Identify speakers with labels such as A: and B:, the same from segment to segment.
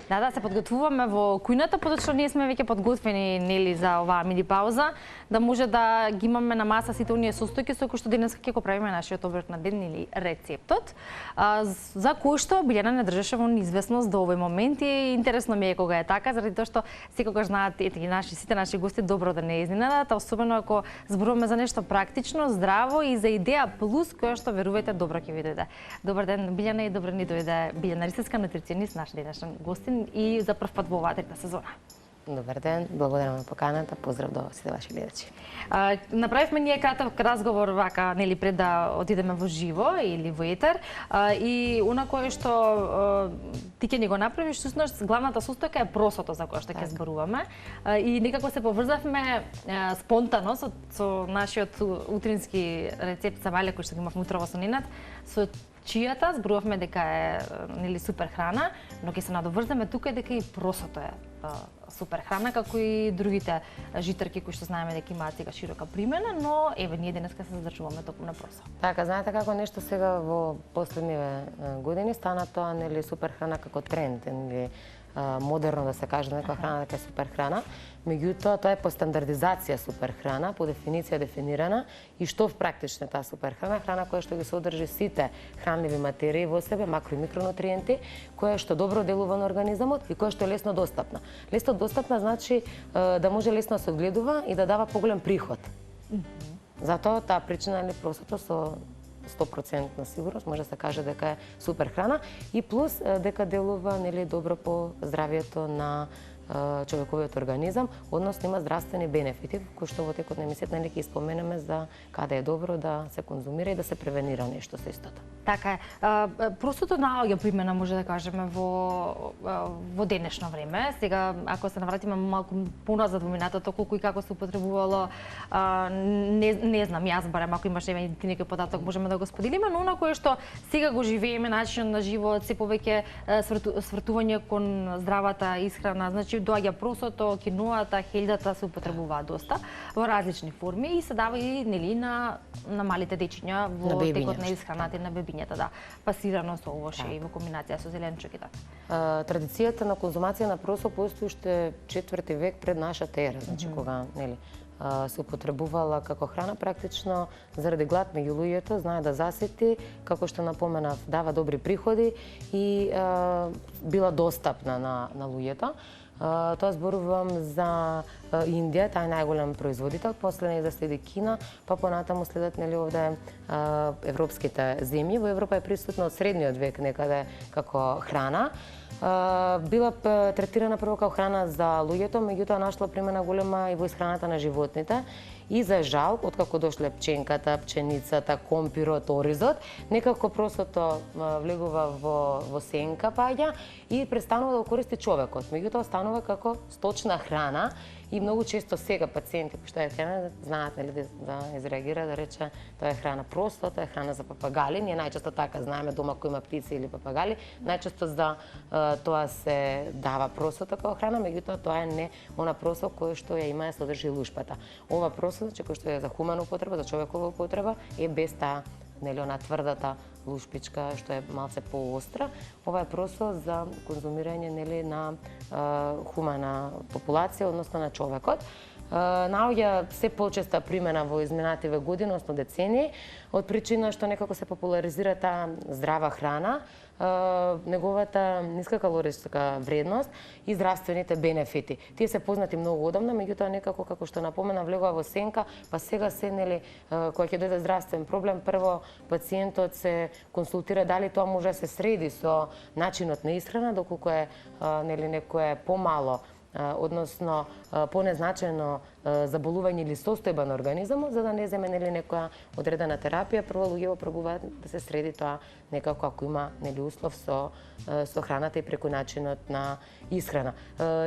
A: Да, се подготвуваме во кујната, потоа ние сме веќе подготвени нели за оваа мини пауза, да може да ги имаме на маса сите оние состојки со кои што денес ќе го правиме нашиот оброк на ден или рецептот. За кој што Билјана не држеше во неизвестност до овој момент и интересно ми е кога е така, заради тоа што секогаш знаат сите наши гости добро да не изненадат, особено ако зборуваме за нешто практично, здраво и за идеја плюс која што верувајте добро ќе ви дојде. Добар ден Билјана и добро ни дојде Билјана Ристевска, нутриционист, наш денешен гостин и за прв пат во оваа трета сезона.
B: Добар ден, благодарам на поканата, поздрав до сите ваши гледачи.
A: Направивме ние краток разговор вака, нели пред да отидеме во живо или во етер, и она кое што ти ќе ни го направиш, всушност главната состојка е просото за кое што ќе зборуваме, и некако се поврзавме спонтано со нашиот утрински рецепт за вале кој што го имавме утрово со Ненад, со чијата зборувавме дека е нели супер храна, но ќе се надоврземе тука дека и просото е супер храна, како и другите житарки кои што знаеме дека имаат сега широка примена, но еве ние денеска се задржуваме токму на просо.
B: Така, знаете како нешто сега во последниве години стана тоа нели супер храна како тренд, нели модерно да се каже некоја храна дека е супер храна. Меѓутоа, тоа е по стандардизација супер храна, по дефиниција дефинирана и што практично таа супер храна, храна која што ги содржи сите хранливи материи во себе, макро и микронутриенти, која што добро делува на организмот и која што е лесно достапна. Лесно достапна значи да може лесно да се одгледува и да дава поголем приход. Затоа таа причина е просото со 100% сигурност може да се каже дека е супер храна и плюс дека делува нели добро по здравието на човековиот организам, односно има здравствени бенефити, кои што во текот на емисијата нели ќе споменеме за каде е добро да се конзумира и да се превенира нешто со истото.
A: Така е. Просото наоѓа примена, може да кажеме, во денешно време. Сега, ако се навратиме малку поназад во минатото, колку и како се употребувало, не знам, јас барем, ако имаш ти некој податок, можеме да го споделиме, но она кое што сега го живееме, начинот на живот, се повеќе свртување кон здравата исхрана, значи доаѓа просото, киноата, хелдата се употребуваат доста во различни форми и се дава и нели на малите дечиња во текот на исхраната и на бебињата, да, пасирано со овоше и во комбинација со зеленчук и така.
B: Традицијата на конзумација на просо постои уште 4 век пред нашата ера, значи кога нели се употребувала како храна практично заради глад меѓу луѓето, знае да засети, како што напоменав, дава добри приходи и била достапна на луѓето. Тоа зборувам за Индија, таа е најголем производител, после неја да следи Кина, па понатаму следат нели овде европските земји. Во Европа е присутна од средниот век некаде како храна. Била третирана прво како храна за луѓето, меѓутоа нашла примена голема и во исхраната на животните. И за жал, откако дошле пченката, пченицата, компирот, оризот, некако просото влегува во сенка паѓа и престанува да го користи човекот. Меѓутоа останува како сточна храна и многу често сега пациенти кои што ја храна знаат нели да изреагира да рече тоа е храна просто, тоа е храна за папагали. Ние најчесто така знаеме дома кој има птици или папагали, најчесто за тоа се дава просото како храна, меѓутоа тоа е не она просо кое што ја има ја содржи лушпата. Ова просо, значи кој што е за хумана употреба, за човекова употреба, е без таа нели она тврдата лушпичка што е малце поостра. Ова е просо за конзумирање нели на хумана популација, односно на човекот. Наоѓа се почеста примена во изминативе години, односно децении, од причина што некако се популаризира таа здрава храна, неговата ниска калориска вредност и здравствените бенефити. Тие се познати многу одамна, меѓутоа некако како што напомена влегува во сенка, па сега се нели кога ќе дојде здравствен проблем, прво пациентот се консултира дали тоа може да се среди со начинот на исхрана, доколку е нели некое помало односно понезначено заболување или состојба на организмот, за да не земе нели некоја одредена терапија, прво луѓето пробуваат да се среди тоа некако ако има нели услов со храната и преку начинот на исхрана.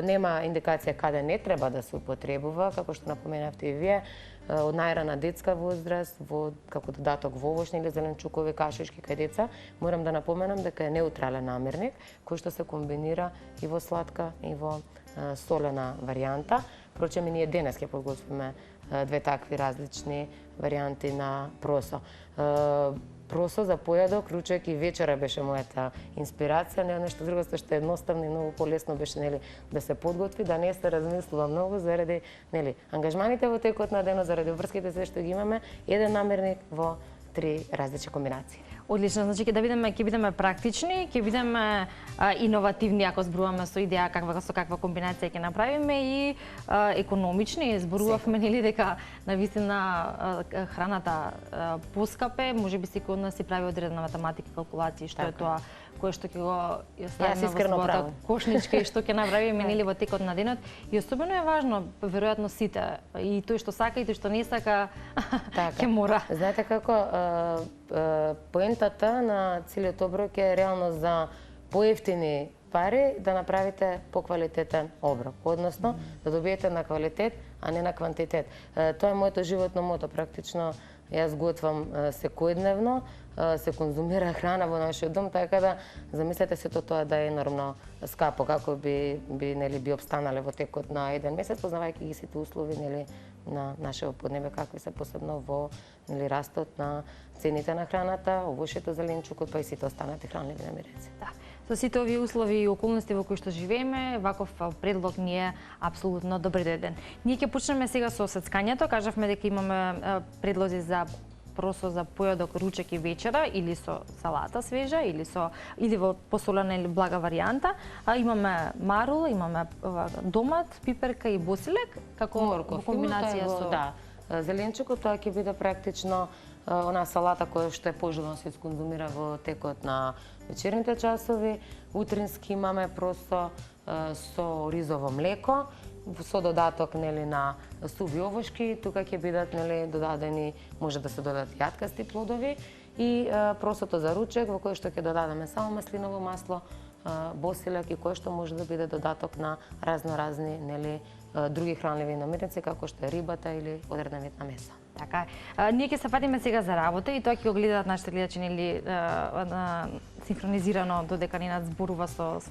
B: Нема индикација каде не треба да се употребува, како што напоменавте и вие, од најрана детска возраст, како додаток во овошни или зеленчукови кашички кај деца, морам да напоменам дека е неутрален намирник, кој што се комбинира и во сладка и во солена варијанта. Впрочем, и ние денес ќе подготвиме две такви различни варијанти на просо. просо за појадок, ручек и вечера беше мојата инспирација, не нешто друго што е едноставно и многу полесно беше, нели, да се подготви, да не се размислува многу заради, нели, ангажманите во текот на денот, заради врските се што ги имаме, еден намерник во 3 различни комбинации.
A: Одлично, значи ќе бидеме практични, ќе бидеме иновативни ако зборуваме со идеја со каква комбинација ќе направиме и економични. Зборувавме нели дека навистина храната поскапе, можеби секој од нас си прави одредена математика, калкулации што е тоа кое што ќе го ставиме во својата кошничка и што ќе направиме нели во текот на денот. И особено е важно, веројатно сите, и тој што сака и тој што не сака ќе мора.
B: Знаете како поентата на целиот оброк е реално за поевтини пари да направите поквалитетен оброк, односно да добиете на квалитет, а не на квантитет. Тоа е моето животно мото, практично јас готвам секојдневно, се конзумира храна во нашиот дом, така да замислете сето тоа да е енормно скапо, како би обстанале во текот на еден месец, познавајќи ги сите услови нели на нашето поднебе, какви се посебно во нели растот на цените на храната, овошјето, зеленчукот, па и сите останати хранливи намирници.
A: Да. Со сите овие услови и околности во кои што живееме, ваков предлог ни е апсолутно добредојден. Ние ќе почнеме сега со сецкањето. Кажавме дека имаме предлози за просо за појадок, ручек и вечера, или со салата свежа, или во посолена или блага варијанта. Имаме марул, имаме домат, пиперка и босилек, како
B: морков,
A: комбинација со
B: зеленчукот, тоа ќе биде практично она салата која што е пожелано се конзумира во текот на вечерните часови. Утрински имаме просо со ризово млеко, со додаток нели на суви овошки, тука ќе бидат нели додадени, може да се додадат јаткасти плодови и просото за ручек во кој што ќе додадеме само маслиново масло, босилек и кој што може да биде додаток на разноразни нели други хранливи намирници како што е рибата или одреден вид на месо.
A: Така е. Ние ќе се фатиме сега за работа и тоа ќе го гледаат нашите гледачи нели синхронизирано додека ни зборува со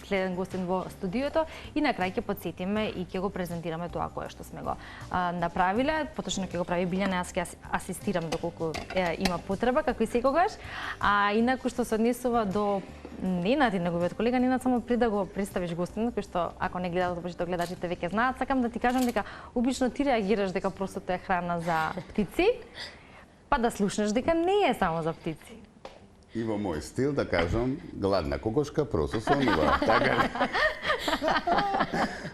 A: следен гостин во студиото и на крај ќе потсетиме и ќе го презентираме тоа кое што сме го направиле. Поточно ќе го прави Билјана, јас ќе асистирам доколку има потреба, како и секогаш. А инаку што се однесува до Ненад и неговиот колега, Ненад, само пред да го представиш гостинот, кој што ако не гледаат, обично гледачите веќе знаат, сакам да ти кажам дека обично ти реагираш дека просото е храна за птици, па да слушнеш дека не е само за птици.
C: И во мој стил да кажам, гладна кокошка просо сонува. Така.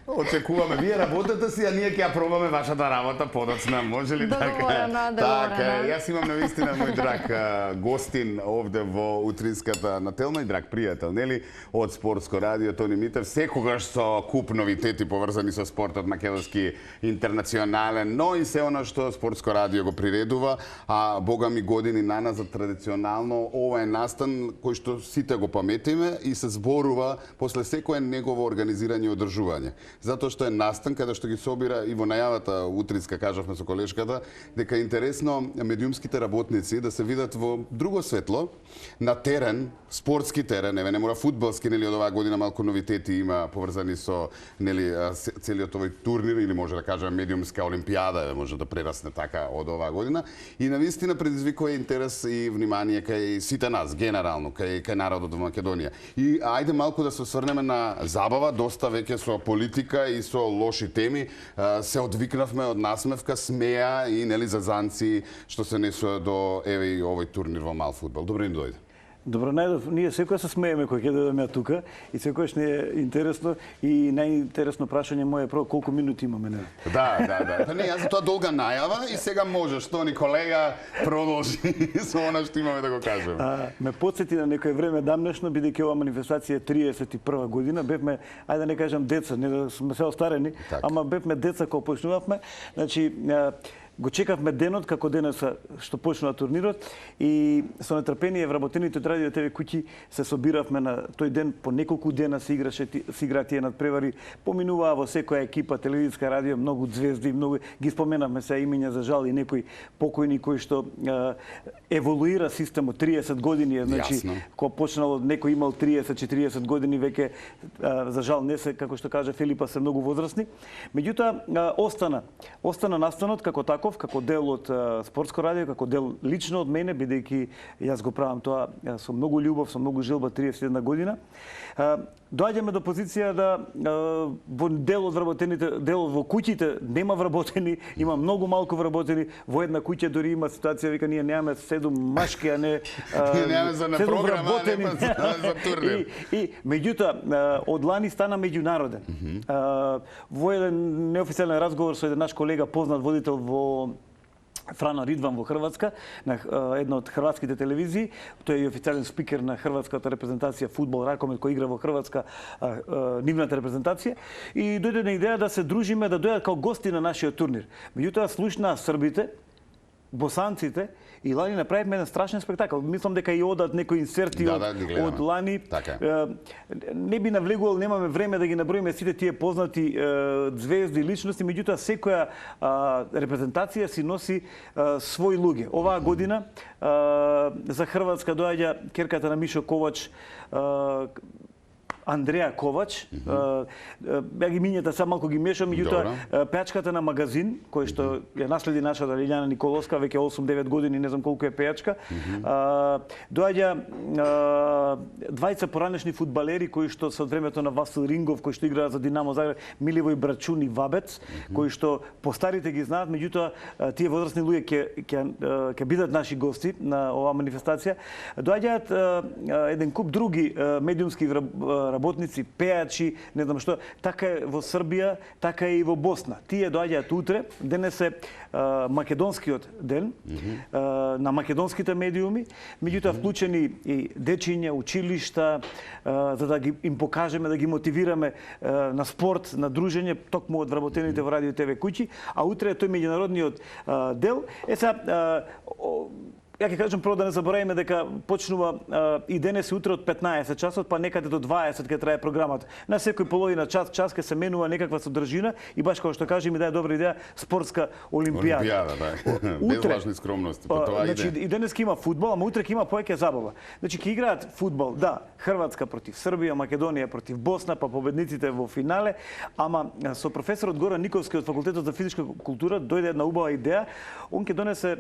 C: Очекуваме вие работата си, а ние ќе ја пробаме вашата работа подоцна, може ли така?
A: Договорено.
C: Така, јас имам навистина мој драг гостин овде во утринската нателна и драг пријател, нели, од Спортско радио Тони Митев, секогаш со куп новитети поврзани со спортот македонски интернационален, но и се она што Спортско радио го приредува, а бога ми години наназад традиционално ова е настан кој што сите го паметиме и се зборува после секое негово организирање и одржување. Затоа што е настан каде што ги собира и во најавата утринска кажавме со колешката дека е интересно медиумските работници да се видат во друго светло на терен, спортски терен, еве не мора фудбалски, нели од оваа година малку новитети има поврзани со нели целиот овој турнир или може да кажеме медиумска олимпијада, еве може да прерасне така од оваа година и навистина предизвикува интерес и внимание кај сите нас генерално, кај народот во Македонија. И ајде малку да се осврнеме на забава, доста веќе со политика и со лоши теми се одвикнавме од насмевка, смеа и нели зазанци што се несува до еве и овој турнир во мал фудбал. Добро ни дојде.
D: Добро, најдов, ние секој се смееме кој ќе дојдеме тука и секојаш не е интересно и најинтересно прашање моје е прво колку минути имаме, не?
C: Да. Па не, јас за тоа долга најава и сега може што ни колега продолжи со она што имаме да го кажеме.
D: Ме потсети на некој време дамнешно, бидејќи оваа манифестација е 31 година, бевме, ајде да не кажам деца, не да сме се остарени, ама бевме деца кога почнувавме, значи го чекавме денот како денеса што почнува турнирот и со нетрпение вработените од Радио ТВ куќи се собиравме на тој ден, по неколку дена се игра тие надпревари, поминуваа во секоја екипа телевизиска радио многу звезди, многу ги споменавме се имиња, за жал и некои покојни кои што еволуира системот 30 години, значи кога почнало некој имал 30-40 години веќе за жал не се, како што кажа Филипа, се многу возрастни. Меѓутоа остана настанот како таков Раков како дел од Спортско радио, како дел лично од мене, бидејќи јас го правам тоа со многу љубов, со многу желба 31 година. Доаѓаме до позиција да во дел од вработените, дел во куќите нема вработени, има многу малку вработени. Во една куќа дури има ситуација, вика, ние немаме 7 машки, а не
C: немаме за на програма, а нема за турнир.
D: И меѓутоа од лани стана меѓународен. Во еден неофицијален разговор со еден наш колега, познат водител во Франо Ридван во Хрватска, на една од хрватските телевизии. Тој е и официјален спикер на хрватската репрезентација фудбал ракомет кој игра во Хрватска, нивната репрезентација. И дојде на идеја да се дружиме, да дојдат како гости на нашиот турнир. Меѓутоа слушнаа србите, босанците и лани направивме еден страшен спектакл. Мислам дека и одат некои инсерти од лани. Не би навлегувал, немаме време да ги наброиме сите тие познати звезди, личности, меѓутоа секоја репрезентација си носи свој луѓе. Оваа година за Хрватска доаѓа керката на Мишо Ковач, Андреја Ковач, ја ги минјата сам малку ги мешам, меѓутоа пеачката на Магазин, кој што ја наследи нашата Лилјана Николовска, веќе 8-9 години, не знам колку е пеачка, доаѓа двајца поранешни фудбалери кои што со времето на Васил Рингов, кои што играат за Динамо Загреб, Миливој Брачун и Вабец, кои што постарите ги знаат, меѓутоа тие возрастни луѓе ќе бидат наши гости на оваа манифестација. Доаѓаат еден куп други медиумски работници, пеачи, не знам што, така е во Србија, така е и во Босна. Тие доаѓаат утре, денес е македонскиот ден на македонските медиуми, меѓутоа вклучени и дечиња, училишта, за да им покажеме, да ги мотивираме на спорт, на дружење, токму од вработените во радио ТВ куќи, а утре е тој меѓународниот дел. Ја ќе кажам прво да не забораваме дека почнува и денес и утре од 15 часот, па некаде до 20 ќе трае програмата. На секој половина час ќе се менува некаква содржина и баш како што кажи ми даде добра идеја спортска олимпијада.
C: Олимпијада, да. Без лажни скромности, па тоа
D: значи,
C: иде.
D: и денес ќе има фудбал, ама утре ќе има повеќе забава. Значи ќе играат фудбал, да, Хрватска против Србија, Македонија против Босна, па победниците во финале, ама со професорот Горан Николски од факултетот за физичка култура дојде една убава идеја. Он ќе донесе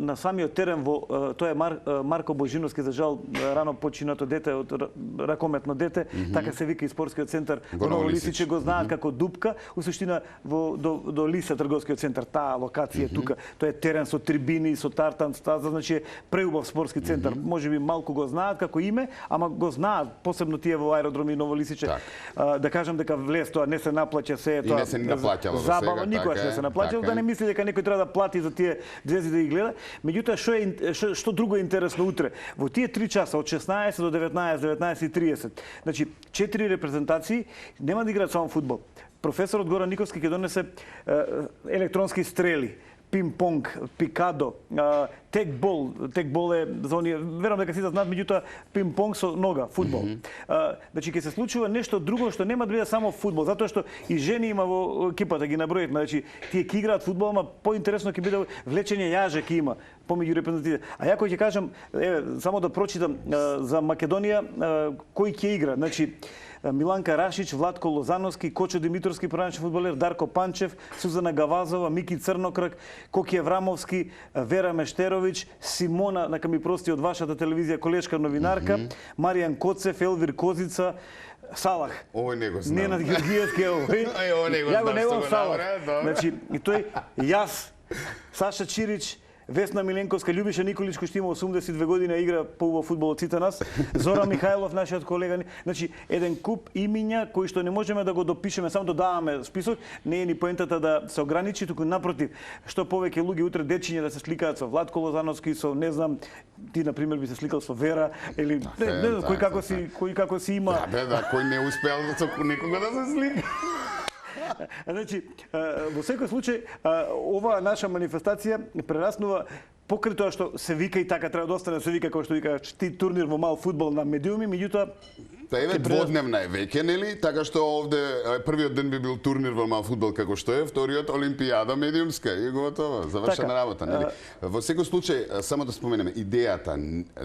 D: на самиот терен тоа е Марко Божиновски, за жал рано починато дете од ракометно дете, така се вика и спортскиот центар во Ново Лисиче, го знаат како Дупка, у суштина до Лиса трговскиот центар, таа локација тука, тоа е терен со трибини, со тартан стаза, значи преубав спортски центар. Можеби малку го знаат како име, ама го знаат посебно тие во аеродроми Ново Лисиче. Да кажам дека влез тоа не се наплаќа, се е тоа.
C: И не се наплаќало
D: забава, никогаш не се наплаќало, да не мисли дека некој треба да плати за тие звезди да ги гледа. Меѓутоа што друго е интересно утре? Во тие 3 часа од 16 до 19, 19:30, значи 4 репрезентации нема да играат само фудбал. Професорот Горан Николски ќе донесе електронски стрели, пинг-понг, пикадо, текбол е за оние, верувам дека сите знаат, меѓутоа пинг-понг со нога, фудбал. Значи ќе се случува нешто друго што нема да биде само фудбал, затоа што и жени има во екипата, ги наброивме, значи тие ќе играат фудбал, ама поинтересно ќе биде влечење јаже ќе има помеѓу репрезентативите. А ја кој ќе кажам, само да прочитам за Македонија кој ќе игра, значи Миланка Рашич, Владко Лозановски, Кочо Димитровски, поранешен фудбалер, Дарко Панчев, Сузана Гавазова, Мики Црнокрак, Коки Еврамовски, Вера Мештерович, Симона, нека ми прости од вашата телевизија, колешка новинарка, Маријан Коцев, Елвир Козица, Салах.
C: Овој не го знам.
D: Ненад Георгиевски е овој. Ја го немам Салах. Значи, и тој, јас, Саша Чирич, Весна Миленковска, Љубиша Николич, кој што има 82 години, игра поубав фудбал од сите нас, Зоран Михајлов, нашиот колега, значи еден куп имиња кои што не можеме да го допишеме, само додаваме список, не е ни поентата да се ограничи, туку напротив, што повеќе луѓе утре дечиња да се сликаат со Владко Лозановски, со не знам, ти на пример би се сликал со Вера или не знам кој како си има.
C: Да, кој не успеал со некога да се слика.
D: Значи, во секој случај, ова наша манифестација прераснува покрај тоа што се вика и така треба да остане, се вика кој што вика ти турнир во мал фудбал на медиуми, меѓутоа
C: еве дводневна е веќе, нели? Така што овде првиот ден би бил турнир во мал фудбал како што е, вториот олимпијада медиумска и готово, завршена работа, нели? Во секој случај, само да споменеме, идејата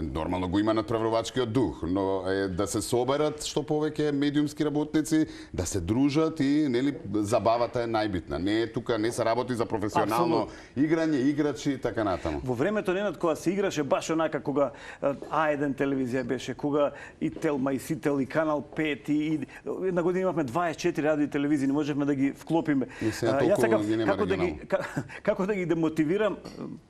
C: нормално го има надпреварувачкиот дух, но е да се соберат што повеќе медиумски работници, да се дружат и нели забавата е најбитна. Не е тука, не се работи за професионално играње, играчи и така натаму.
D: Во времето Ненад кога се играше баш онака кога А1 телевизија беше, кога и Телма и Сител и Канал 5 и една година имавме 24 радио и телевизии, не можевме да ги вклопиме. Јас сакам како да ги демотивирам,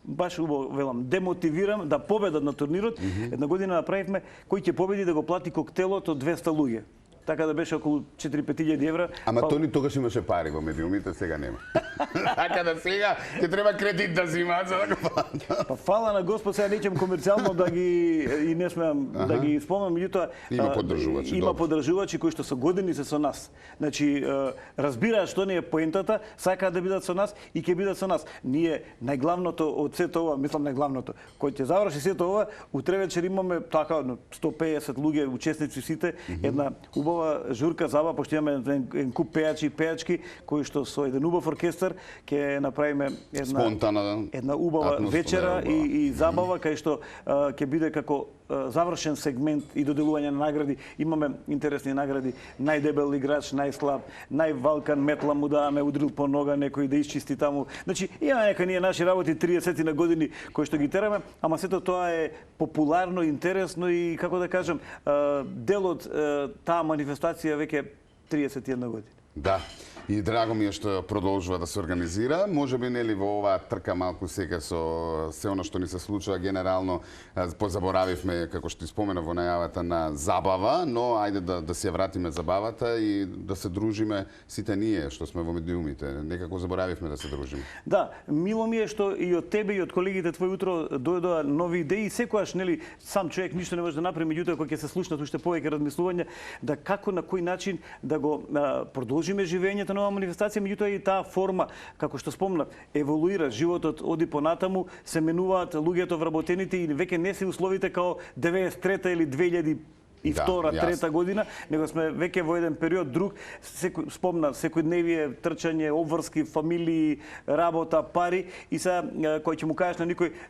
D: баш убаво велам, демотивирам да победат на турнирот. Една година направивме кој ќе победи да го плати коктелот од 200 луѓе. Така да беше околу 4-5 евра.
C: Ама тони тогаш имаше пари во медиумите, сега нема. Така да сега ќе треба кредит да земаат за да го платат.
D: Па фала на Господ, сега неќем комерцијално да ги и не смеам да ги спомнам, меѓутоа
C: има поддржувачи.
D: Има поддржувачи кои што со години се со нас. Значи разбираат што не е поентата, сакаат да бидат со нас и ќе бидат со нас. Ние најглавното од сето ова, мислам најглавното, кој ќе заврши сето ова, утре вечер имаме така 150 луѓе учесници сите, една убава журка забава, пошто имаме еден куп пејачи и пејачки кои што со еден убав оркестар ќе направиме една убава вечера и забава кај што ќе биде како завршен сегмент и доделување на награди. Имаме интересни награди, најдебел играч, најслаб, највалкан метла му даваме, удрил по нога некој да исчисти таму. Значи, има нека ние наши работи 30 на години кои што ги тераме, ама сето тоа е популарно, интересно и како да кажам, дел од таа манифестација веќе 31 години.
C: Да. И драго ми е што продолжува да се организира. Можеби нели во оваа трка малку сега со се она што ни се случува генерално позаборавивме, како што ти спомена во најавата, на забава, но ајде да се вратиме забавата и да се дружиме сите ние што сме во медиумите. Некако заборавивме да се дружиме.
D: Да, мило ми е што и од тебе и од колегите твои утро дојдоа нови идеи. Секогаш нели сам човек ништо не може да направи, меѓутоа кога ќе се слушнат уште повеќе размислувања да како на кој начин да го продолжиме живењето нова манифестација, меѓутоа и таа форма, како што спомнав, еволуира, животот оди понатаму, се менуваат луѓето вработените и веќе не се условите као 93-та или 2002-3 година, него сме веќе во еден период друг, спомна секојдневие, трчање, обврски, фамилии, работа, пари и сега кој ќе му кажеш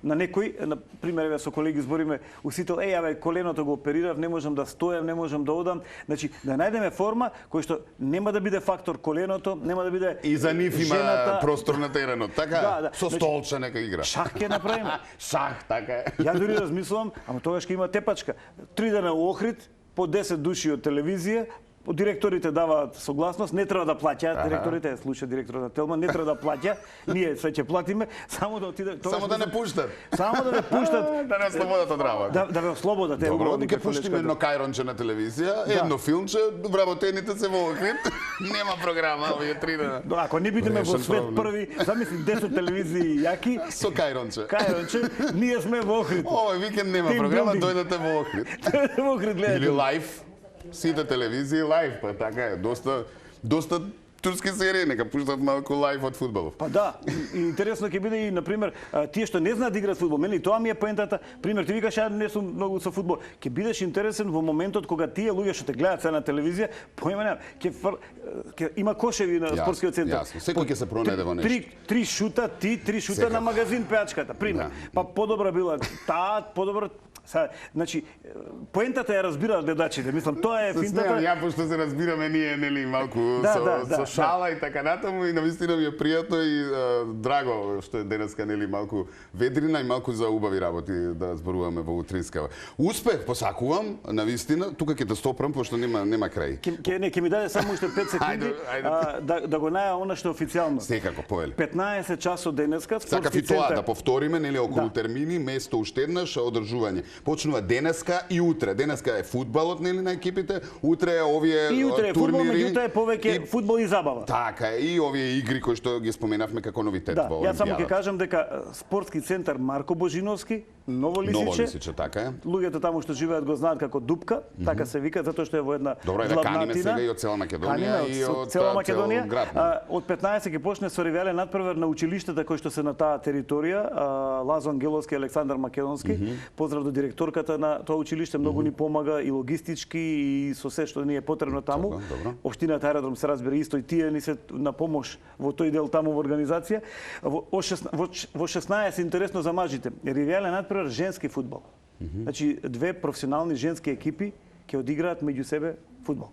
D: на некој, на пример со колеги збориме усител, коленото го оперирав, не можам да стојам, не можам да одам, значи да најдеме форма кој што нема да биде фактор коленото, нема да биде
C: и за нив има жената, простор на теренот, така? Со столче нека игра.
D: Шах ќе направиме.
C: Шах, така е.
D: Ја дури размислувам, ама тогаш ќе има тепачка. 3 дена у Охрид, по 10 души од телевизија, директорите даваат согласност, не треба да плаќаат, директорите, слуша директорот на Телма, не треба да плаќа, ние се ќе платиме, само да отиде...
C: Само да не пуштат.
D: Само да не пуштат.
C: Да не ослободат од работа.
D: Да ве ослободат.
C: Добро, ќе пуштиме едно кајронче на телевизија, едно филмче, вработените се во Охрид, нема програма овие 3 дена.
D: Ако не бидеме во свет први, замисли 10 телевизии јаки,
C: со кајронче.
D: Кајронче, ние сме во Охрид.
C: Овој викенд нема програма, дојдете во Охрид.
D: Во Охрид гледате.
C: Или лайв. Сите телевизии лайв, па така е, доста турски серии, нека пуштат малку лайв од фудбалов.
D: Па да, и интересно ќе биде и, например, тие што не знаат да играат фудбал, мене и тоа ми е поентата. Пример, ти викаш, ја не сум многу со фудбал. Ќе бидеш интересен во моментот кога тие луѓе што те гледаат сега на телевизија, поима нема, ќе има кошеви на спортскиот центар.
C: Јасно, секој ќе се пронајде во нешто.
D: Три шута, три шута на магазин пеачката, пример. Па подобра била таа, подобра. Значи, поентата ја разбираат гледачите. Мислам, тоа е финтата.
C: Ја пошто се разбираме ние нели малку со шала и така натаму и навистина ми е пријатно и драго што е денеска нели малку ведрина и малку за убави работи да зборуваме во утринскава. Успех посакувам, навистина. Тука ќе те стопрам пошто нема крај.
D: Ќе ми даде само уште 5 секунди да го наја она што официјално.
C: Секако, повели.
D: 15 часот денеска
C: спортски центар. Сакав и тоа да повториме нели околу термини, место уште еднаш, одржување. Почнува денеска и утре. Денеска е фудбалот нели на екипите, утре е овие турнири.
D: И утре е фудбал, меѓутоа е повеќе фудбал и забава.
C: Така е, и овие игри кои што ги споменавме како новитет во Олимпијадата.
D: Јас само ќе кажам дека спортски центар Марко Божиновски, Ново Лисиче,
C: така е.
D: Луѓето таму што живеат го знаат како Дупка, така се вика затоа што е во една
C: добро, каниме сега и од цела Македонија и од цела Македонија.
D: Од 15 ќе почне со ревијален надпревар на училиштата кои што се на таа територија, Лазо Ангеловски, Александар Македонски. Поздрав до директорката на тоа училиште многу ни помага и логистички и со се што ни е потребно таму.
C: Добро.
D: Општината Аеродром се разбира исто и тие ни се на помош во тој дел таму во организација. Во 16 интересно за мажите. Ревијален надпревар женски фудбал. Значи две професионални женски екипи ќе одиграат меѓу себе фудбал.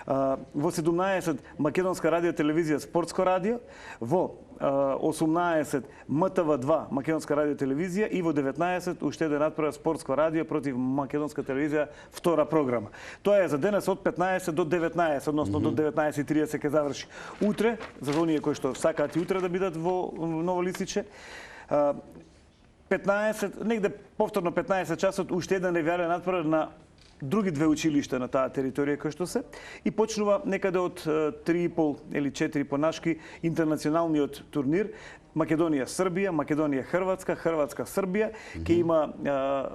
D: Во 17 Македонска радио телевизија Спортско радио, во 18 МТВ2 Македонска радио телевизија и во 19 уште еден надпревар Спортско радио против Македонска телевизија втора програма. Тоа е за денес од 15 до 19, односно до 19:30 ќе заврши. Утре, за оние кои што сакаат и утре да бидат во Ново Листиче, 15, негде повторно 15 часот уште еден ревијален надпревар на други две училишта на таа територија кои што се и почнува некаде од 3,5 или 4 понашки интернационалниот турнир Македонија Србија, Македонија Хрватска, Хрватска Србија, ќе има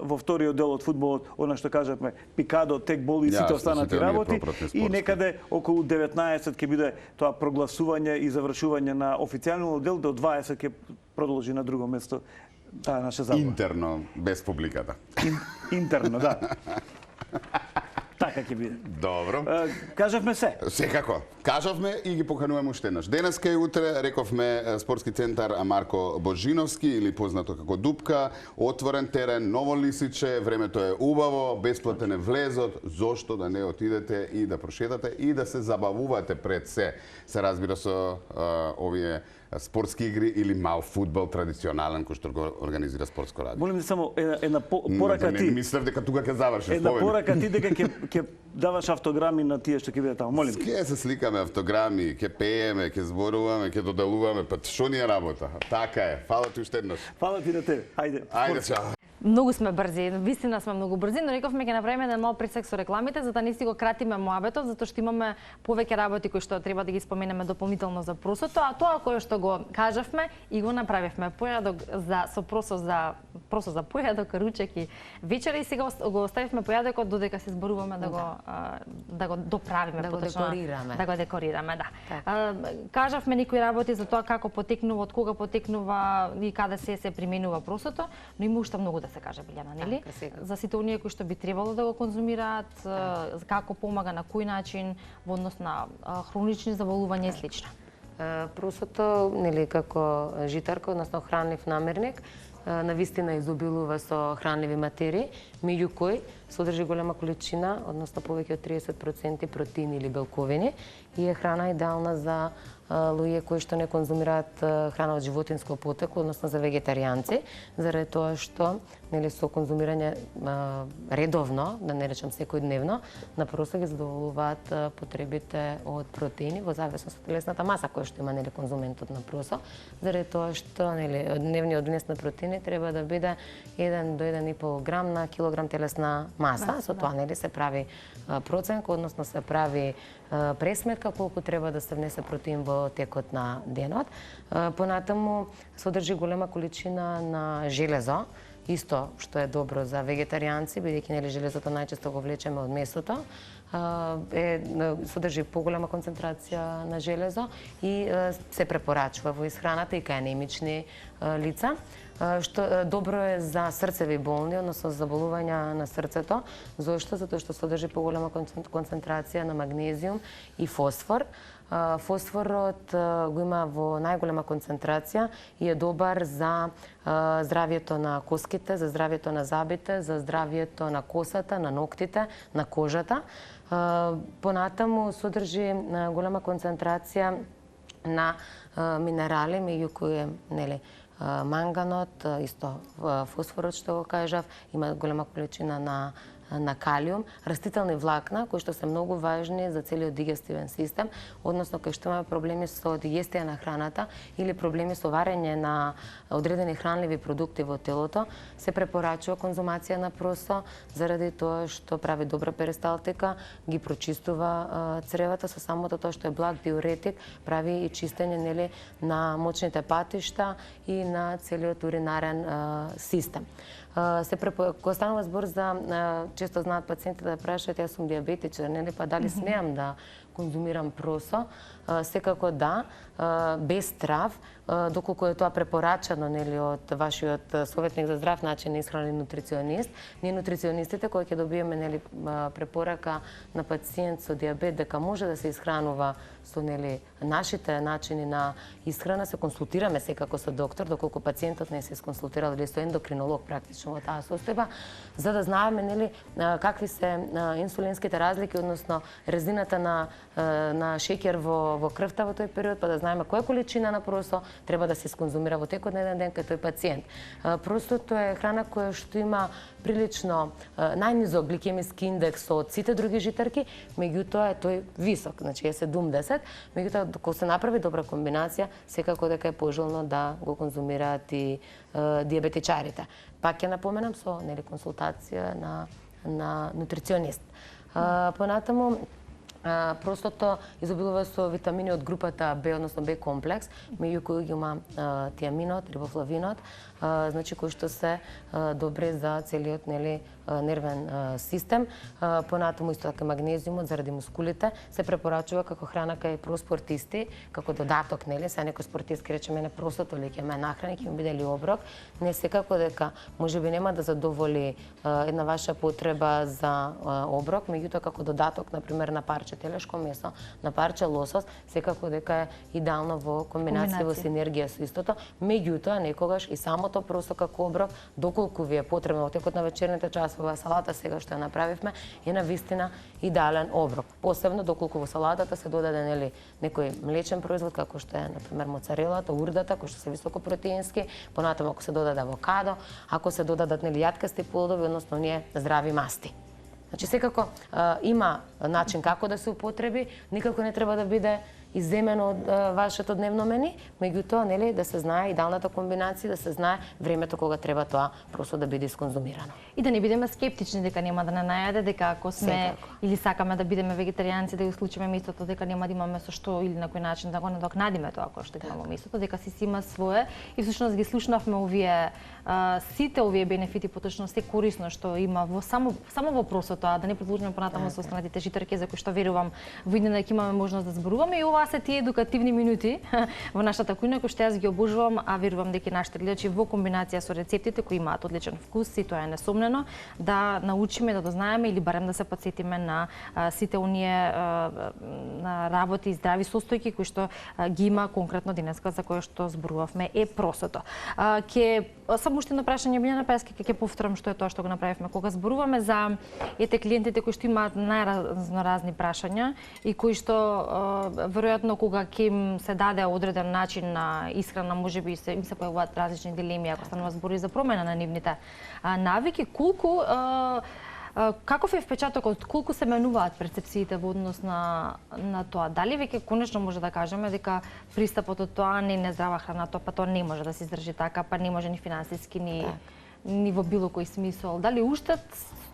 D: во вториот дел од фудбалот она што кажавме пикадо, текбол и сите останати работи и некаде околу 19 ќе биде тоа прогласување и завршување на официјалниот дел, до 20 ќе продолжи на друго место таа наша забава.
C: Интерно, без публиката.
D: Интерно, да. Така ќе биде.
C: Добро.
D: Кажавме се.
C: Секако. Кажавме и ги покануваме уште еднаш. Денеска и утре рековме спортски центар Марко Божиновски или познато како Дупка, отворен терен, Ново Лисиче, времето е убаво, бесплатен е влезот, зошто да не отидете и да прошетате и да се забавувате пред се. Се разбира со овие спортски игри или мал фудбал традиционален кој што го организира Спортско радио.
D: Молим те само една порака ти.
C: Не мислев дека тука ќе завршиш.
D: Една порака ти дека ќе даваш автограми на тие што ќе бидат таму. Молим.
C: Ќе се сликаме автограми, ќе пееме, ќе зборуваме, ќе доделуваме, па што ни е работа? Така е. Фала ти уште еднаш.
D: Фала ти на тебе. Ајде.
C: Ајде, чао.
A: Многу сме брзи, вистина сме многу брзи, но рековме ќе направиме еден мал пресек со рекламите за да не си го кратиме муабетот, затоа што имаме повеќе работи кои што треба да ги споменеме дополнително за просото, а тоа кое што го кажавме и го направивме појадок со просо за појадок, ручек и вечера и сега го оставивме појадокот додека се зборуваме да го доправиме,
B: да го декорираме.
A: Да го декорираме, да. Кажавме некои работи за тоа како потекнува, од кога потекнува и каде се применува просото, но има уште многу да се каже, Билјана, нели? За сите оние кои што би требало да го конзумираат, како помага, на кој начин во однос на хронични заболувања и слично.
B: Просото, нели, како житарка, односно хранлив намирник, навистина изобилува со хранливи материи, меѓу кои содржи голема количина, односно повеќе од 30% протеини или белковини и е храна идеална за луѓе кои што не конзумираат храна од животинско потекло, односно за вегетаријанци, заради тоа што нели со конзумирање редовно, да не речам секојдневно, на просо ги задоволуваат потребите од протеини во зависност од телесната маса која што има нели конзументот на просо, заради тоа што нели дневниот донес на протеини треба да биде 1 до 1,5 грам на килограм телесна маса, со тоа нели се прави проценка, односно се прави пресметка колку треба да се внесе протеин во текот на денот. Понатаму содржи голема количина на железо, исто што е добро за вегетаријанци, бидејќи нели железото најчесто го влечеме од месото, содржи поголема концентрација на железо и се препорачува во исхраната и кај анемични лица. Што добро е за срцеви болни, односно заболувања на срцето. Зошто? Затоа што содржи поголема концентрација на магнезиум и фосфор. Фосфорот го има во најголема концентрација и е добар за здравјето на коските, за здравјето на забите, за здравјето на косата, на ноктите, на кожата. Понатаму содржи голема концентрација на минерали, меѓу кои нели манганот, исто фосфорот што го кажав, има голема количина на калиум, растителни влакна кои што се многу важни за целиот дигестивен систем, односно кај што имаме проблеми со дигестија на храната или проблеми со варење на одредени хранливи продукти во телото, се препорачува конзумација на просо заради тоа што прави добра перисталтика, ги прочистува цревата со самото тоа што е благ диуретик, прави и чистење нели на мочните патишта и на целиот уринарен систем. Кога станува збор за често знаат пациентите да прашаат, јас сум диабетичар, нели, па дали смеам да конзумирам просо, секако да, без страв, доколку е тоа препорачано нели од вашиот советник за здрав начин на исхрана и нутриционист. Ние нутриционистите кои ќе добиеме нели препорака на пациент со диабет дека може да се исхранува со нели нашите начини на исхрана, се консултираме секако со доктор, доколку пациентот не се исконсултирал или со ендокринолог практично во таа состојба, за да знаеме нели какви се инсулинските разлики, односно резината на шеќер во крвта во тој период, па да знаеме која количина на просо треба да се сконзумира во текот на еден ден кај тој пациент. Просото е храна која што има прилично најнизок гликемиски индекс од сите други житарки, меѓутоа е тој висок, значи е 70, меѓутоа кога се направи добра комбинација, секако дека е пожелно да го конзумираат и диабетичарите. Пак ќе напоменам со нели консултација на нутриционист. Понатаму просото изобилува со витамини од групата Б, односно Б комплекс, меѓу кои ги има тиаминот, рибофлавинот, значи кои што се добри за целиот нели нервен систем. Понатаму исто така магнезиумот заради мускулите се препорачува како храна кај проспортисти, како додаток нели, се некој спортист ке рече мене просото или ќе ме нахрани, ќе ми биде ли оброк, не секако дека можеби нема да задоволи една ваша потреба за оброк, меѓутоа како додаток на пример на парче телешко месо, на парче лосос, секако дека е идеално во комбинација, во синергија со истото. Меѓутоа некогаш и самото просо како оброк, доколку ви е потребно во текот на вечерните часове, салата сега што ја направивме, е навистина идеален оброк. Посебно доколку во салатата се додаде нели некој млечен производ како што е на пример моцарелата, урдата, кои што се високо протеински, понатаму ако се додаде авокадо, ако се додадат нели јаткасти плодови, односно ние здрави масти. Значи секако има начин како да се употреби, никако не треба да биде изземено од вашето дневно мени, меѓутоа нели да се знае идеалната комбинација, да се знае времето кога треба тоа просто да биде исконзумирано.
A: И да не бидеме скептични дека нема да не најаде, дека ако сме или сакаме да бидеме вегетаријанци, да го исклучиме месото, дека нема да имаме со што или на кој начин да го надокнадиме тоа кој што имаме месото, дека си има свое и всушност ги слушнавме овие сите овие бенефити, поточно се корисно што има во само во просото, а да не продолжиме понатаму со останатите житарки за кои што верувам во иднина ќе имаме можност да зборуваме и ова се тие едукативни минути во нашата кујна кои што јас ги обожувам, а верувам дека нашите гледачи во комбинација со рецептите кои имаат одличен вкус и тоа е несомнено да научиме, да дознаеме или барем да се потсетиме на сите оние на работи и здрави состојки кои што ги има конкретно денеска за кои што зборувавме е просото. Само уште едно прашање Билјана Пески, ќе повторам што е тоа што го направивме. Кога зборуваме за клиентите кои што имаат најразноразни прашања и кои што веројатно кога ќе им се даде одреден начин на исхрана, можеби им се појавуваат различни дилеми ако станува збори за промена на нивните навики, каков е впечатокот, колку се менуваат перцепциите во однос на тоа? Дали веќе конечно може да кажеме дека пристапот од тоа не е нездрава храна, па тоа не може да се издржи така, па не може ни финансиски, ни во било кој смисол. Дали уште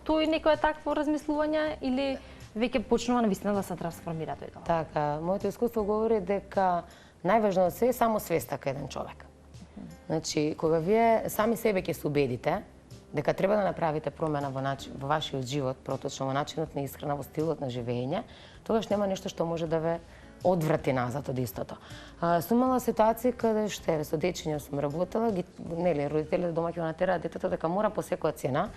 A: стои некое такво размислување или веќе почнува навистина да се трансформира тој тоа?
B: Така, моето искуство говори дека најважно од се е само свеста кај еден човек. Значи, кога вие сами себе ќе се убедите дека треба да направите промена во вашиот живот, проточно во начинот на исхрана, во стилот на живење, тогаш нема нешто што може да ве одврати назад од истото. Сум имала ситуации каде што со дечиња сум работела, нели родителите дома ќе го натераат детето дека мора по секоја цена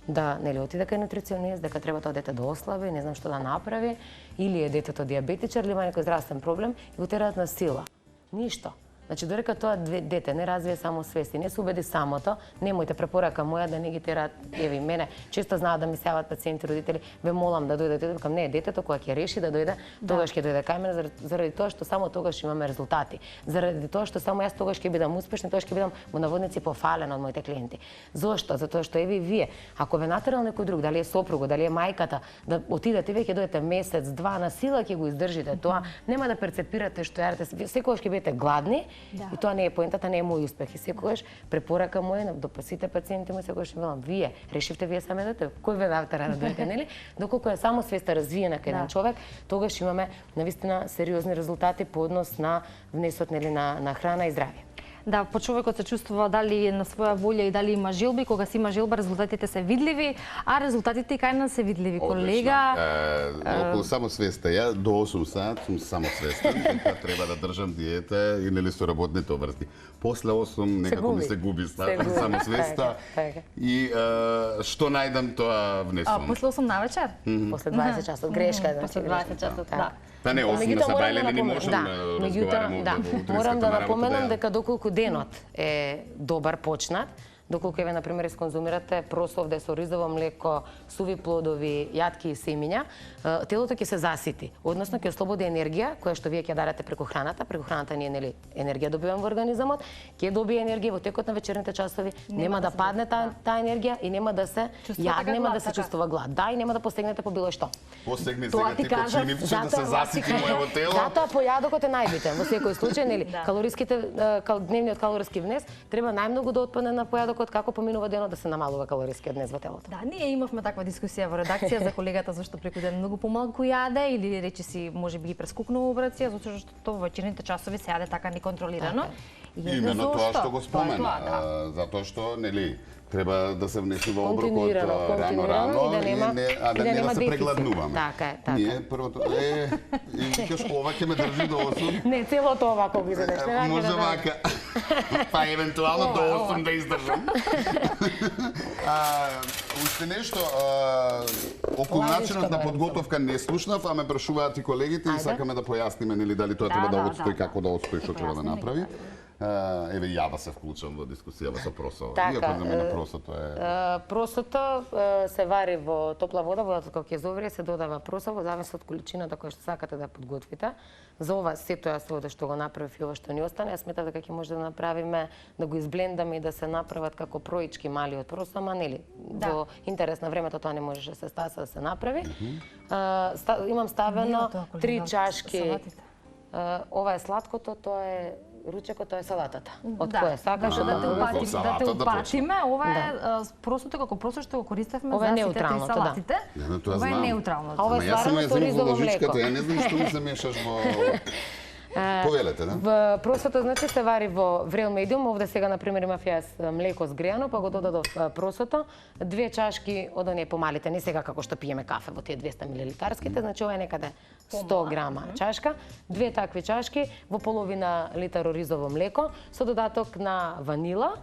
B: да нели отиде кај нутриционист, дека треба тоа дете да ослаби, не знам што да направи, или е детето диабетичар, или има некој здравствен проблем и го тераат на сила. Ништо. Значи, додека тоа дете не развие само свест и не се убеди самото, немојте, препорака моја да не ги тераат, еви, мене често знаат да ми се јават пациенти, родители, ве молам да дојдете, викам не, детето кога ќе реши да дојде, тогаш ќе дојде кај мене заради тоа што само тогаш имаме резултати. Заради тоа што само јас тогаш ќе бидам успешна, тогаш ќе бидам во наводници пофален од моите клиенти. Зошто? Затоа што еви вие, ако ве натерал некој друг, дали е сопругот, дали е мајката, да отидете, вие ќе дојдете месец, два, на сила ќе го издржите тоа, нема да перцепирате што јадете, секогаш ќе бидете гладни. И тоа не е поентата, не е мој успех. И секогаш препорака моја до сите пациенти мои секогаш велам, вие решивте вие сами да кој ве навтера да дојдете, нели? Доколку е само свеста развиена кај еден човек, тогаш имаме навистина сериозни резултати по однос на внесот нели на храна и здравје.
A: Да, по човекот се чувствува дали е на своја волја и дали има жилби. Кога си има жилба, резултатите се видливи, а резултатите и кај нас се видливи. Колега,
C: околу самосвеста. Ја до 8 сат сум самосвестен, дека треба да држам диета и нели со работните обрти. После 8 некако ми се губи самосвеста. И што најдам тоа внесувам.
A: после 8 навечер?
B: После 20 часот грешка,
A: После 20 часот, да.
C: Па не, 8 на Сабајле не можам да разговараме
B: да,
C: во
B: морам да
C: утринската
B: напоменам
C: работа.
B: дека доколку денот е добар почнат, доколку еве на пример исконзумирате просо овде со ризово млеко, суви плодови, јатки и семиња, телото ќе се засити, односно ќе ослободи енергија која што вие ќе дадете преку храната. Преку храната ние нели енергија добиваме во организмот, ќе добие енергија во текот на вечерните часови, нема да падне таа енергија и нема да се нема да се чувствува глад. Да, и нема да постигнете по било што.
C: Постигни
A: Тоа
C: сега
A: ти
C: ти
A: кажав,
C: починивче да се засити моето тело.
B: Затоа појадокот е најбитен во секој случај, нели? Дневниот калориски внес треба најмногу да отпадне на појадокот, како поминува денот да се намалува калорискиот внес во телото.
A: Да, ние имавме таква дискусија во редакција за колегата зашто преку ден многу помалку јаде или речиси можеби ги прескукнува обрација, затоа што во вечерните часови се јаде така неконтролирано.
C: Именно тоа што го спомена, затоа што нели треба да се внесува оброкот рано-рано и да не се прегладнуваме.
B: Така е, така.
C: Ние првото и викаш ова ќе ме држи до 8.
B: Не, целото ова кога ги задеш.
C: Може вака. Па евентуално до 8 да издржам. Уште нешто, околу начинот на подготовка не слушнав, а ме прашуваат и колегите и сакаме да појасниме нели дали тоа треба да отстои, како да отстои, што треба да направи. Еве ја да се вклучам во дискусијава со просо. Иако за мене просото е...
B: Просото се вари во топла вода, водата кога ќе зовре се додава просо во зависност од количината која што сакате да подготвите. За ова сето јас овде што го направив и ова што ни остане, јас сметав дека ќе може да направиме, да го изблендаме и да се направат како проички мали од просо, ама нели во интерес на времето тоа не можеше да се стаса да се направи. Имам ставено 3 чашки. Ова е сладкото, тоа е ручекот, тоа е салатата. Од која сакаш
A: да те упатиме, ова е просото како просо што го користевме за сите три салатите. Ова е неутралното.
B: Ова е сварено со ризово млеко.
C: Ја не знам што ми се мешаш во... Повелете, да?
B: В просото значи се вари во врел медиум. Овде сега на пример имав јас млеко сгреано, па го додадов просото, 2 чашки од оние помалите, не сега како што пиеме кафе во тие 200 милилитарските, значи ова е некаде 100 грама чашка, 2 такви чашки во половина литар ризово млеко со додаток на ванила.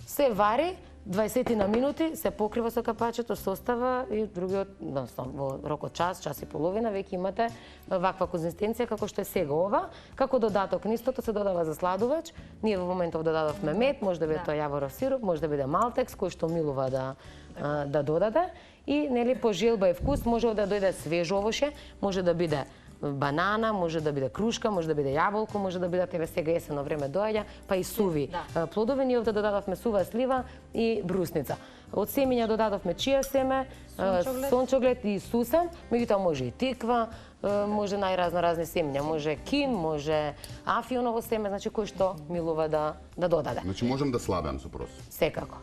B: Се вари 20 на минути, се покрива со капачето, состава и другиот, во рок од час, час и половина, веќе имате ваква конзистенција како што е сега ова. Како додаток нистото се додава за сладувач. Ние во моментов додадовме мед, може да биде тоа јаворов сироп, може да биде малтекс, кој што милува да додаде. И нели по желба и вкус може да дојде свежо овоше, може да биде банана, може да биде крушка, може да биде јаболко, може да бидат еве сега есено време доаѓа, па и суви плодови. Ние овде додадовме сува слива и брусница. Од семиња додадовме чија семе, сончоглед и сусам, меѓутоа може и тиква, може разни семиња, може кин, може афионово семе, значи кој што милува да додаде.
C: Значи можам да слабам со просо.
B: Секако.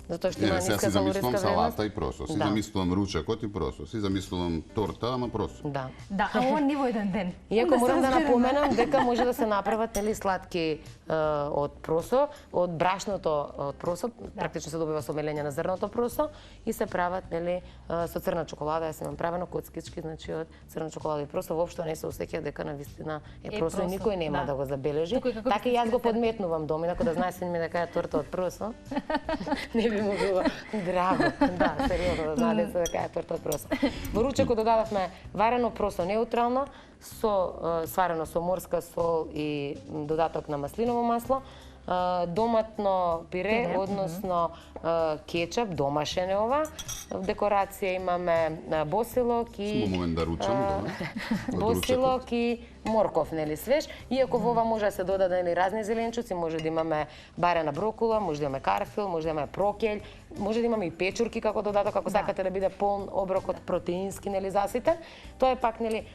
B: Затоа што има ниска калориска
C: вредност. Си замислувам
B: вредност.
C: салата и просо, си замислувам ручекот и просо, си замислувам торта, ама просо.
B: Да.
A: Да, а ова не во еден ден.
B: Иако морам да напоменам дека може да се направат нели сладки од просо, од брашното од просо, практично се добива со мелење на зрното просо и се прават нели со црна чоколада. Јас имам правено коцкички, значи од црна чоколада и просо, воопшто не се осеќа дека навистина е просо и никој нема да го забележи. Така и јас го подметнувам дома, ако да знае син ми дека е торта од просо. Не би му било драго. Да, сериозно да знае дека е торта од просо. Во ручекот додадовме варено просо неутрално, сварено со морска сол и додаток на маслиново масло, доматно пире, односно кетчап, домашен е ова. В декорација имаме босилок и
C: момент да ручам,
B: босилок и морков, нели свеж. Иако во ова може да се додаде нели разни зеленчуци, може да имаме барена брокула, може да имаме карфил, може да имаме прокелј, може да имаме и печурки како додаток, ако сакате да биде полн оброк од протеински нели заситен. Тоа е пак нели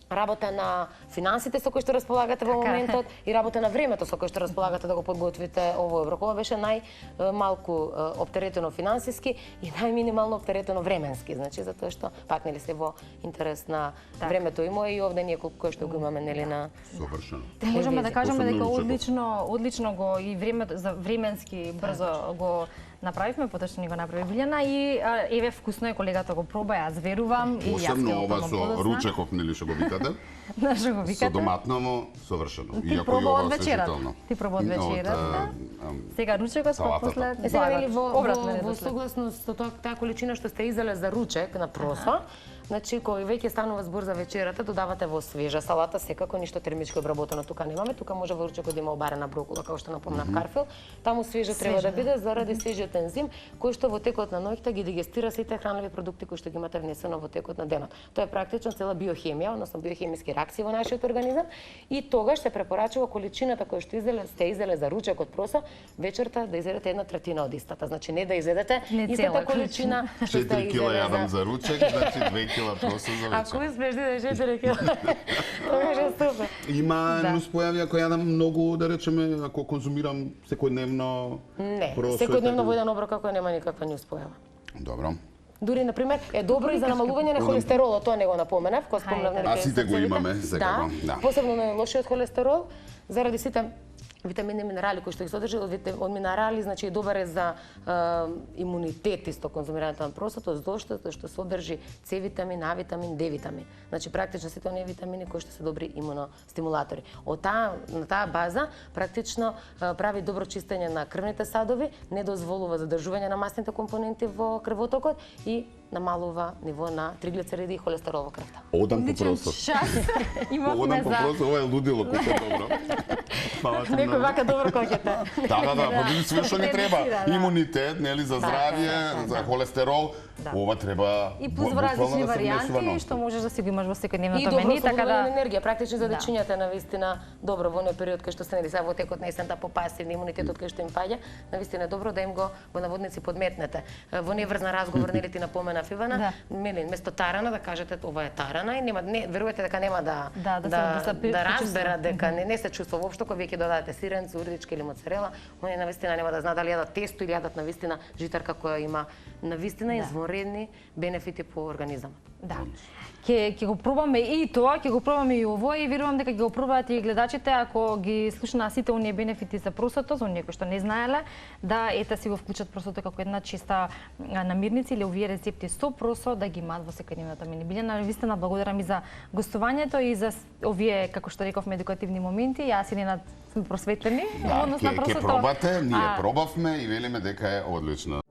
B: работа на финансите со кои што располагате во моментот и работа на времето со кој што располагате да го подготвите овој оброк. Ова беше најмалку оптеретено финансиски и најминимално оптеретено временски, значи затоа што пак нели се во интерес на времето и мое и овде ние кој што го имаме нели на
C: Совршено.
A: Можеме да кажеме дека
C: Посебно
A: одлично го и времето за временски брзо го направивме, потоа што ни го направи Билјана и еве вкусно е, колегата го проба, јас верувам и јас
C: Посебно
A: ќе
C: ова
A: го
C: со
A: подоцна.
C: ручеков, нели што го викате?
A: Нашо го
C: Со
A: викате.
C: доматново, совршено.
A: Ти
C: Иако и
A: проба
C: ова
A: од вечерата.
C: освежително.
A: Ти проба од вечерата. Сега ручекот, па
C: салатата.
A: после
B: сега нели
A: обратно
B: во
A: редослед.
B: согласност со таа количина што сте изеле за ручек на просо, значи кога веќе станува збор за вечерата, додавате во свежа салата, секако ништо термички обработено тука немаме, тука може во ручекот да има обарена брокула, како што напомнав Карфил. Таму свежа треба да биде заради свежиот ензим кој што во текот на ноќта ги дигестира сите хранливи продукти кои што ги имате внесено во текот на денот. Тоа е практично цела биохемија, односно биохемиски реакции во нашиот организам и тогаш се препорачува количината која што сте изеле за ручек од просо, вечерта да изедете 1/3 од истата. Значи не да изедете
A: Не
B: истата
A: цела
B: количина што сте
C: 4 кила
B: изеле
C: јадам
B: за...
C: за ручек, значи 2 кила просо за
B: Ако
C: вечер.
B: успеш да идеш 4 кила, тоа е супер.
C: Има
A: Да.
C: нуспојави ако јадам многу, да речеме, ако конзумирам секојдневно
B: Не,
C: просо и
B: секојдневно
C: така.
B: во еден оброк како нема никаква њуспојава.
C: Добро.
B: Дури, например, е добро и за намалување на холестеролот, тоа не го напоменав, кога спомнав
A: Хајде.
B: нели,
C: А
B: кај
C: сите го
B: срцевите.
C: имаме, секако, да.
B: Посебно на лошиот холестерол, заради сите витамини и минерали кои што ги содржи, од минерали, значи добар е за имунитет исто конзумирањето на просото, затоа што содржи С витамин, А витамин, Д витамин. Значи практично сите оние витамини кои што се добри имуностимулатори. На таа база практично прави добро чистење на крвните садови, не дозволува задржување на масните компоненти во крвотокот и намалува ниво на триглицериди и холестерол во крвта.
C: Одам по
A: Одличен
C: просо.
A: час имавме
C: Одам по
A: за...
C: просо, ова е лудило колку е добро. Фала ти
B: Некој
C: многу.
B: вака добро коќете.
C: Да, па види све што ни треба.
A: Да.
C: Имунитет, нели, за здравје, за холестерол. Ова треба
A: И плюс во
C: буквално
A: различни
C: да се внесува
A: варијанти,
C: нон-стоп.
A: што можеш да си го имаш во
B: И
A: секојдневното
B: добро
A: мени, така
B: освободување на
A: да...
B: енергија, практично за да
A: Да.
B: чинјате навистина добро во оној период кај што се нели сега во текот на есента по пасивни имунитетот кај што им паѓа, навистина е добро да им го во наводници подметнете. Во неврзна разговор нели ти напоменав Ивана,
A: Да.
B: нели место тарана да кажете ова е тарана и нема не верувате дека нема да
A: да
B: разбера дека не се чувства воопшто кога веќе додадете сиренце, урдичка или моцарела, они навистина нема да знаат дали јадат тесто или јадат навистина житарка која има навистина извонредни бенефити по организамот.
A: Да. Ќе го пробаме и тоа, ќе го пробаме и ово и верувам дека ќе го пробаат и гледачите ако ги слушнаа сите оние бенефити за просото, за оние кои што не знаеле, да ете си го вклучат просото како една чиста намирница или овие рецепти со просо да ги имаат во секојдневната мени. Билјана, вистина благодарам и за гостувањето и за овие, како што рековме, едукативни моменти. Јас и Ненад сме просветлени во
C: Да,
A: однос на
C: ќе
A: просото.
C: пробате, ние
A: А,
C: пробавме и велиме дека е одлично.